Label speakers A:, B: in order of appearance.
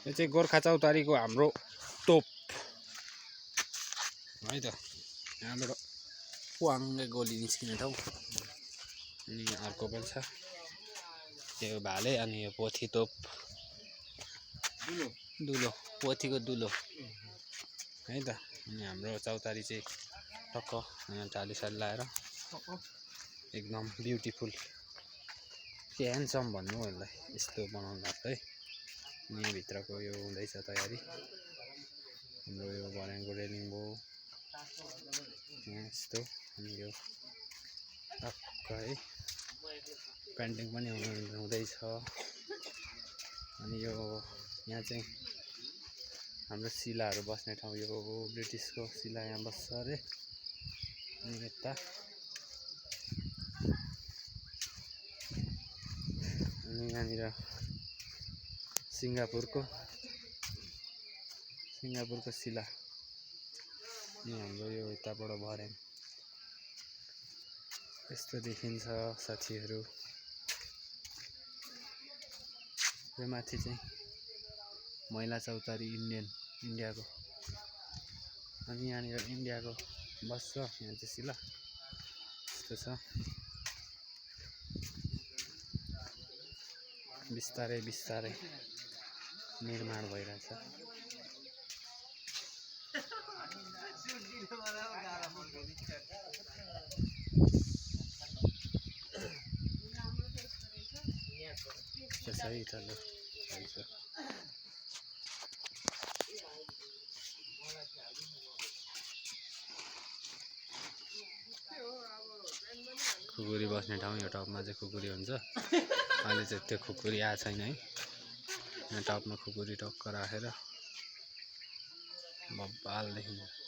A: यो चाहिँ गोर्खा चौतारीको हाम्रो तोप है त। यहाँबाट वाङ्गे गोली निस्किने ठाउँ। अनि अर्को पनि छ यो भाले। अनि यो पोथी तोप दुलो पोथीको दुलो है त। अनि हाम्रो चौतारी चाहिँ टक्क यहाँ टालीसाली लाएर एकदम ब्युटिफुल के ह्यान्डसम भन्नु यसलाई यस्तो बनाउनु भएको है। अनि यहाँभित्रको यो हुँदैछ तयारी। हाम्रो यो भर्याङको रेलिङ भयो यहाँ यस्तो। अनि यो टक्क है पेन्टिङ पनि हुँदैछ। अनि यो यहाँ चाहिँ हाम्रो शिलाहरू बस्ने ठाउँ। यो ब्रिटिसको शिला यहाँ बस्छ अरे। अनि यता अनि यहाँनिर सिङ्गापुरको शिला। अनि हाम्रो यो यताबाट भर्याङ यस्तो देखिन्छ साथीहरू। यो माथि चाहिँ महिला चौतारी इन्डियाको। अनि यहाँनिर इन्डियाको बस्छ यहाँ चाहिँ शिला यस्तो छ। बिस्तारै बिस्तारै निर्माण भइरहेछ। सही चल्यो सही छ। खुकुरी बस्ने ठाउँ। यो टपमा चाहिँ खुकुरी हुन्छ। अहिले चाहिँ त्यो खुकुरी आएको छैन है। यहाँ टपमा खुकुरी टक्क राखेर बब्बाल देखिन्छ।